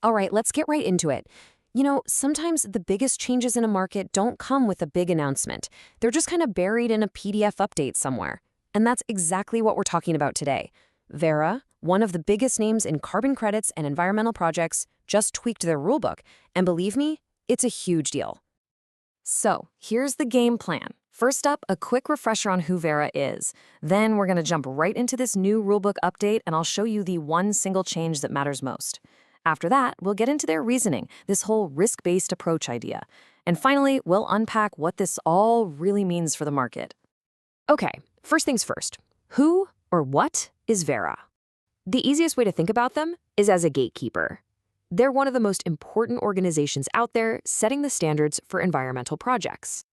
All right, let's get right into it. Sometimes the biggest changes in a market don't come with a big announcement. They're just kind of buried in a PDF update somewhere. And that's exactly what we're talking about today. Verra, one of the biggest names in carbon credits and environmental projects, just tweaked their rulebook. And believe me, it's a huge deal. So, here's the game plan. First up, a quick refresher on who Verra is. Then we're going to jump right into this new rulebook update, and I'll show you the one single change that matters most. After that, we'll get into their reasoning, this whole risk-based approach idea. And finally, we'll unpack what this all really means for the market. Okay, first things first. Who or what is Verra? The easiest way to think about them is as a gatekeeper. They're one of the most important organizations out there setting the standards for environmental projects.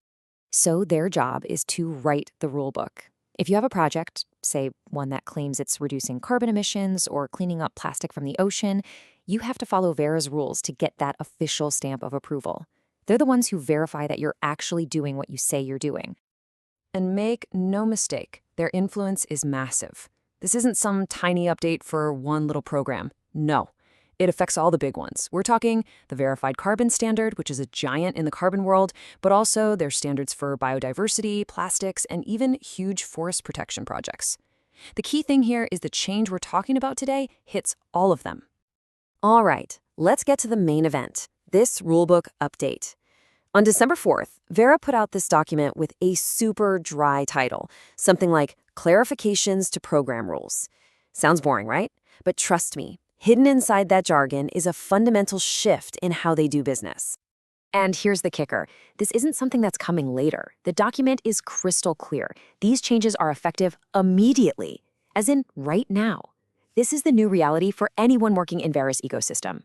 So their job is to write the rulebook. If you have a project, say one that claims it's reducing carbon emissions or cleaning up plastic from the ocean, you have to follow Verra's rules to get that official stamp of approval. They're the ones who verify that you're actually doing what you say you're doing. And make no mistake, their influence is massive. This isn't some tiny update for one little program. No. It affects all the big ones. We're talking the Verified Carbon Standard, which is a giant in the carbon world, but also their standards for biodiversity, plastics, and even huge forest protection projects. The key thing here is the change we're talking about today hits all of them. All right, let's get to the main event, this rulebook update. On December 4th, Verra put out this document with a super dry title, something like Clarifications to Program Rules. Sounds boring, right? But trust me, hidden inside that jargon is a fundamental shift in how they do business. And here's the kicker. This isn't something that's coming later. The document is crystal clear. These changes are effective immediately, as in right now. This is the new reality for anyone working in Verra's ecosystem.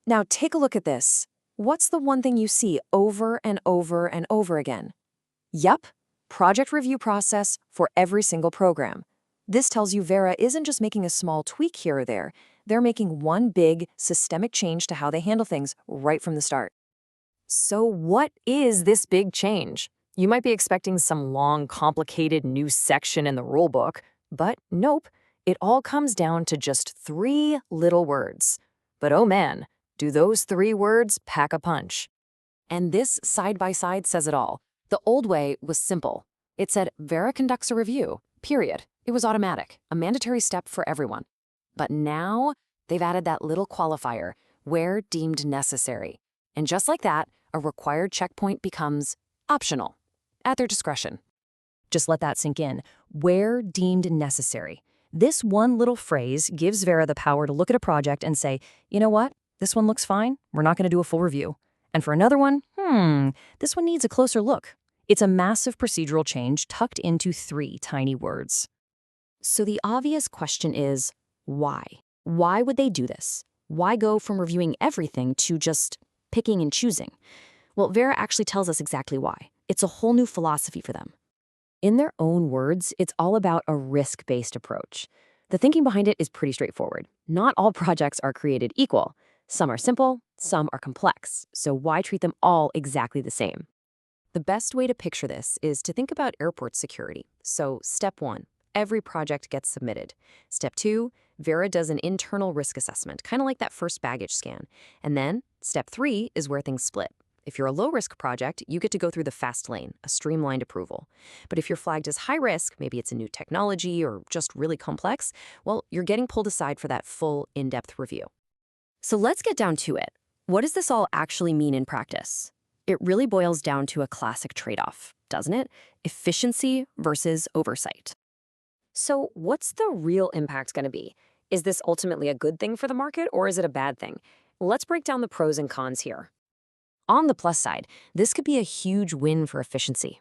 Now take a look at this. What's the one thing you see over and over and over again? Yup, project review process for every single program. This tells you Verra isn't just making a small tweak here or there. They're making one big, systemic change to how they handle things right from the start. So what is this big change? You might be expecting some long, complicated new section in the rulebook, but nope, it all comes down to just 3 little words. But oh man, do those 3 words pack a punch. And this side-by-side says it all. The old way was simple. It said Verra conducts a review, period. It was automatic, a mandatory step for everyone. But now, they've added that little qualifier, where deemed necessary. And just like that, a required checkpoint becomes optional, at their discretion. Just let that sink in, where deemed necessary. This one little phrase gives Verra the power to look at a project and say, you know what, this one looks fine, we're not going to do a full review. And for another one, this one needs a closer look. It's a massive procedural change tucked into 3 tiny words. So the obvious question is, why? Why would they do this? Why go from reviewing everything to just picking and choosing? Well, Verra actually tells us exactly why. It's a whole new philosophy for them. In their own words, it's all about a risk-based approach. The thinking behind it is pretty straightforward. Not all projects are created equal. Some are simple, some are complex. So why treat them all exactly the same? The best way to picture this is to think about airport security. So step 1. Every project gets submitted. Step 2, Verra does an internal risk assessment, kind of like that first baggage scan. And then, step 3 is where things split. If you're a low-risk project, you get to go through the fast lane, a streamlined approval. But if you're flagged as high risk, maybe it's a new technology or just really complex, well, you're getting pulled aside for that full, in-depth review. So let's get down to it. What does this all actually mean in practice? It really boils down to a classic trade-off, doesn't it? Efficiency versus oversight. So what's the real impact going to be? Is this ultimately a good thing for the market, or is it a bad thing? Let's break down the pros and cons here. On the plus side, this could be a huge win for efficiency.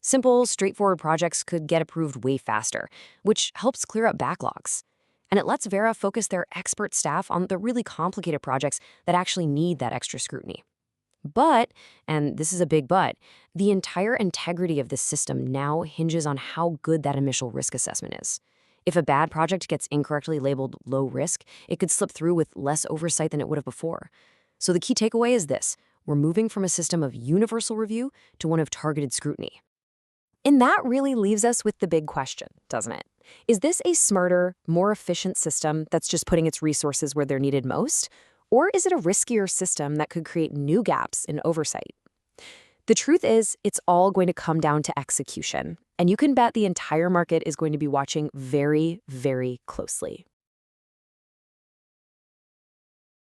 Simple, straightforward projects could get approved way faster, which helps clear up backlogs. And it lets Verra focus their expert staff on the really complicated projects that actually need that extra scrutiny. But, and this is a big but, the entire integrity of this system now hinges on how good that initial risk assessment is. If a bad project gets incorrectly labeled low risk, it could slip through with less oversight than it would have before. So the key takeaway is this: we're moving from a system of universal review to one of targeted scrutiny. And that really leaves us with the big question, doesn't it? Is this a smarter, more efficient system that's just putting its resources where they're needed most? Or is it a riskier system that could create new gaps in oversight? The truth is, it's all going to come down to execution, and you can bet the entire market is going to be watching very, very closely.